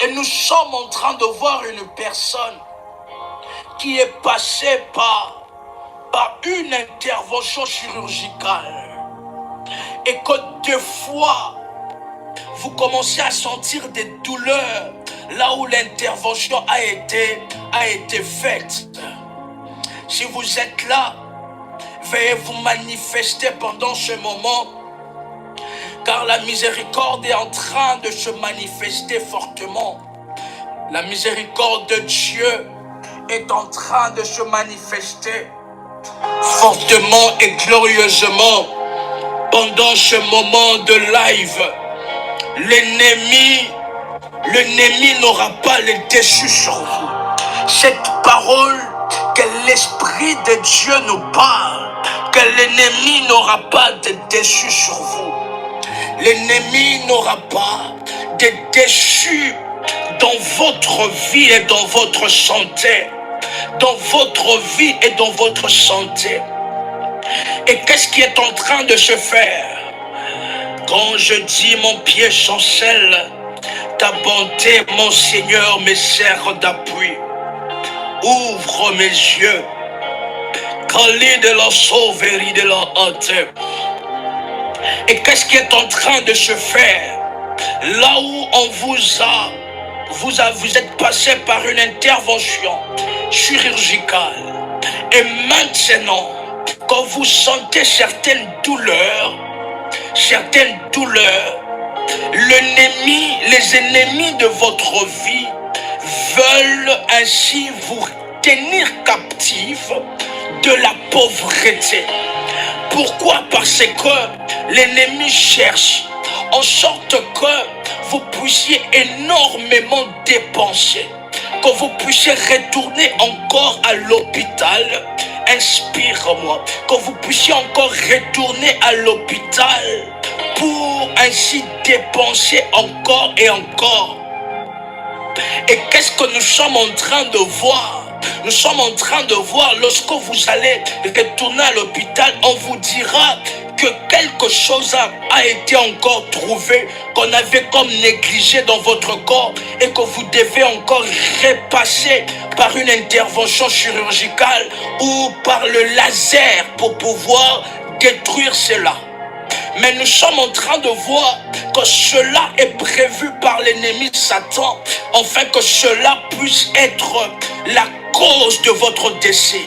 Et nous sommes en train de voir une personne qui est passée par une intervention chirurgicale. Et que des fois, vous commencez à sentir des douleurs là où l'intervention a été faite. Si vous êtes là, veuillez vous manifester pendant ce moment, car la miséricorde est en train de se manifester fortement. La miséricorde de Dieu est en train de se manifester fortement et glorieusement pendant ce moment de live. L'ennemi n'aura pas le dessus sur vous. Cette parole que l'Esprit de Dieu nous parle, que l'ennemi n'aura pas de dessus sur vous. L'ennemi n'aura pas de dessus dans votre vie et dans votre santé. Dans votre vie et dans votre santé. Et qu'est-ce qui est en train de se faire? Quand je dis mon pied chancelle, ta bonté, mon Seigneur, me sert d'appui. Ouvre mes yeux. Calé de la sauverie de la hâte. Et qu'est-ce qui est en train de se faire? Là où on vous êtes passé par une intervention chirurgicale. Et maintenant, quand vous sentez certaines douleurs, les ennemis de votre vie veulent ainsi vous tenir captif de la pauvreté. Pourquoi? Parce que l'ennemi cherche en sorte que vous puissiez énormément dépenser, que vous puissiez retourner encore à l'hôpital. Inspire-moi, que vous puissiez encore retourner à l'hôpital pour ainsi dépenser encore et encore. Et qu'est-ce que nous sommes en train de voir? Nous sommes en train de voir, lorsque vous allez retourner à l'hôpital, on vous dira que quelque chose a été encore trouvé, qu'on avait comme négligé dans votre corps et que vous devez encore repasser par une intervention chirurgicale ou par le laser pour pouvoir détruire cela. Mais nous sommes en train de voir que cela est prévu par l'ennemi Satan, afin que cela puisse être la cause de votre décès.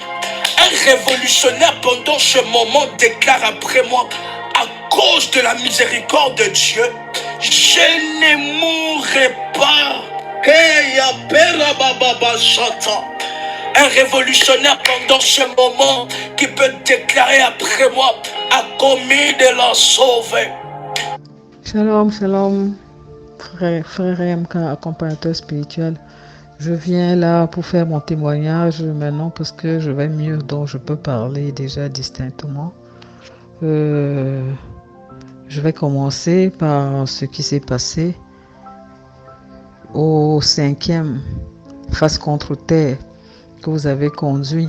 Un révolutionnaire pendant ce moment déclare après moi, à cause de la miséricorde de Dieu, je ne mourrai pas. Hey, Satan. Un révolutionnaire pendant ce moment qui peut déclarer après moi, a commis de la sauver. Shalom, shalom, frère MK, accompagnateur spirituel. Je viens là pour faire mon témoignage maintenant parce que je vais mieux, donc je peux parler déjà distinctement. Je vais commencer par ce qui s'est passé au 5e face contre terre que vous avez conduit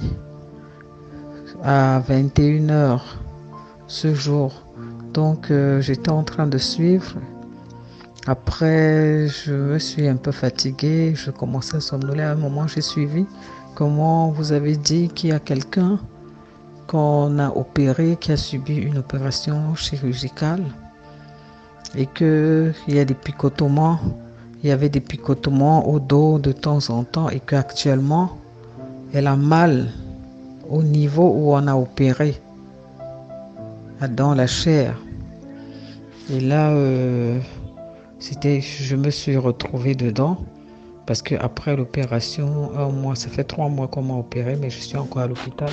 à 21h ce jour. Donc j'étais en train de suivre. Après, je me suis un peu fatiguée, je commençais à somnoler. À un moment, j'ai suivi comment vous avez dit qu'il y a quelqu'un qu'on a opéré, qui a subi une opération chirurgicale et qu'il y a des picotements. Il y avait des picotements au dos de temps en temps et qu'actuellement, elle a mal au niveau où on a opéré, dans la chair. Et là, je me suis retrouvée dedans parce qu'après l'opération, ça fait 3 mois qu'on m'a opéré, mais je suis encore à l'hôpital.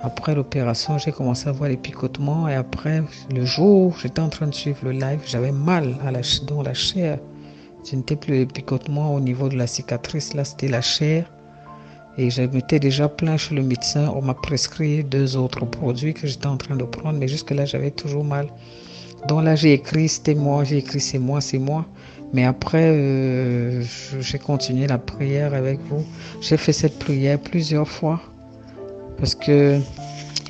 Après l'opération, j'ai commencé à voir les picotements et après, le jour où j'étais en train de suivre le live, j'avais mal dans la chair. Ce n'était plus les picotements au niveau de la cicatrice, là c'était la chair. Et je m'étais déjà plaint chez le médecin, on m'a prescrit 2 autres produits que j'étais en train de prendre, mais jusque-là j'avais toujours mal. Donc là j'ai écrit c'était moi, j'ai écrit c'est moi. Mais après j'ai continué la prière avec vous. J'ai fait cette prière plusieurs fois parce que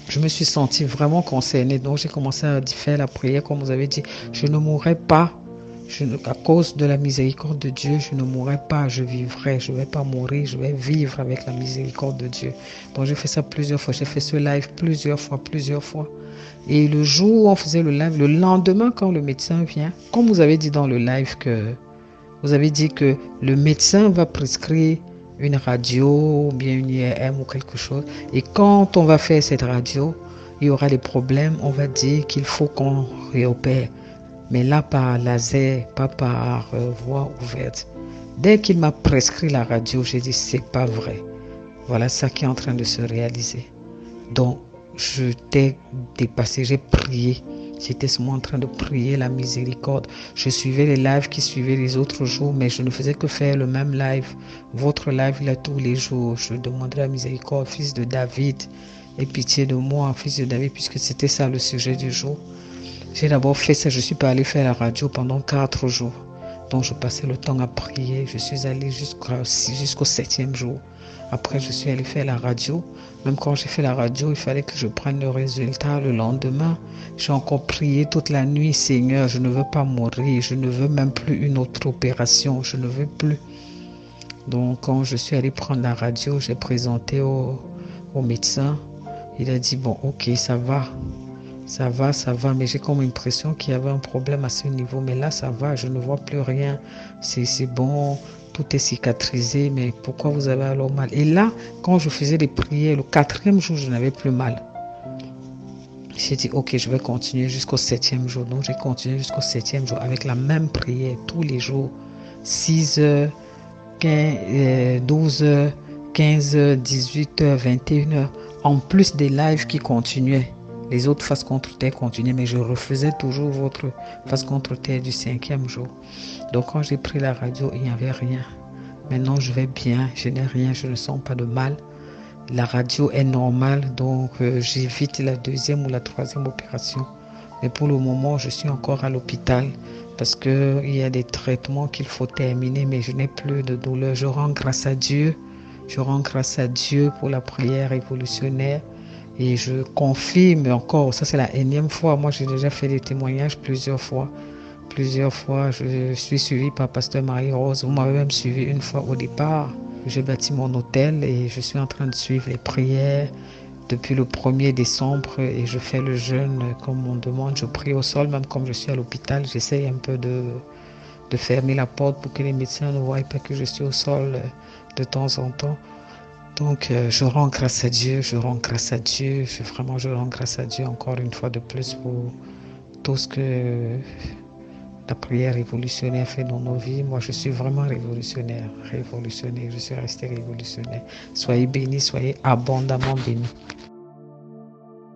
je me suis sentie vraiment concernée. Donc j'ai commencé à faire la prière comme vous avez dit. Je ne mourrai pas, À cause de la miséricorde de Dieu, je ne mourrai pas, je vivrai. Je ne vais pas mourir, je vais vivre avec la miséricorde de Dieu. Donc j'ai fait ça plusieurs fois. J'ai fait ce live plusieurs fois. Et le jour où on faisait le live, le lendemain quand le médecin vient, comme vous avez dit dans le live que vous avez dit que le médecin va prescrire une radio ou bien une IRM ou quelque chose. Et quand on va faire cette radio, il y aura des problèmes. On va dire qu'il faut qu'on réopère. Mais là, par laser, pas par voie ouverte. Dès qu'il m'a prescrit la radio, j'ai dit, c'est pas vrai. Voilà ça qui est en train de se réaliser. Donc, je t'ai dépassé, j'ai prié. J'étais seulement en train de prier la miséricorde. Je suivais les lives qui suivaient les autres jours, mais je ne faisais que faire le même live. Votre live, là, tous les jours. Je demandais la miséricorde, fils de David, aie pitié de moi, fils de David, puisque c'était ça le sujet du jour. J'ai d'abord fait ça, je suis pas allée faire la radio pendant 4 jours. Donc je passais le temps à prier. Je suis allée jusqu'au 7e jour. Après, je suis allée faire la radio. Même quand j'ai fait la radio, il fallait que je prenne le résultat le lendemain. J'ai encore prié toute la nuit. Seigneur, je ne veux pas mourir. Je ne veux même plus une autre opération. Je ne veux plus. Donc quand je suis allée prendre la radio, j'ai présenté au médecin. Il a dit, bon, ok, ça va, mais j'ai comme l'impression qu'il y avait un problème à ce niveau. Mais là, ça va, je ne vois plus rien. C'est bon, tout est cicatrisé, mais pourquoi vous avez alors mal? Et là, quand je faisais des prières, le 4e jour, je n'avais plus mal. J'ai dit, ok, je vais continuer jusqu'au 7e jour. Donc, j'ai continué jusqu'au 7e jour avec la même prière tous les jours. 6 heures, 12 heures, 15 heures, 18 heures, 21 heures. En plus des lives qui continuaient. Les autres face contre terre continuaient, mais je refaisais toujours votre face contre terre du 5e jour. Donc quand j'ai pris la radio, il n'y avait rien. Maintenant, je vais bien, je n'ai rien, je ne sens pas de mal. La radio est normale, donc j'évite la 2e ou la 3e opération. Mais pour le moment, je suis encore à l'hôpital parce qu'il y a des traitements qu'il faut terminer, mais je n'ai plus de douleur. Je rends grâce à Dieu. Je rends grâce à Dieu pour la prière révolutionnaire. Et je confirme encore, ça c'est la énième fois. Moi, j'ai déjà fait des témoignages plusieurs fois. Je suis suivi par Pasteur Marie-Rose. Vous m'avez même suivi une fois au départ. J'ai bâti mon hôtel et je suis en train de suivre les prières depuis le 1er décembre et je fais le jeûne comme on demande. Je prie au sol, même comme je suis à l'hôpital. J'essaye un peu de fermer la porte pour que les médecins ne voient pas que je suis au sol de temps en temps. Donc, je rends grâce à Dieu, je rends grâce à Dieu encore une fois de plus pour tout ce que la prière révolutionnaire fait dans nos vies. Moi, je suis vraiment révolutionnaire, je suis resté révolutionnaire. Soyez bénis, soyez abondamment bénis.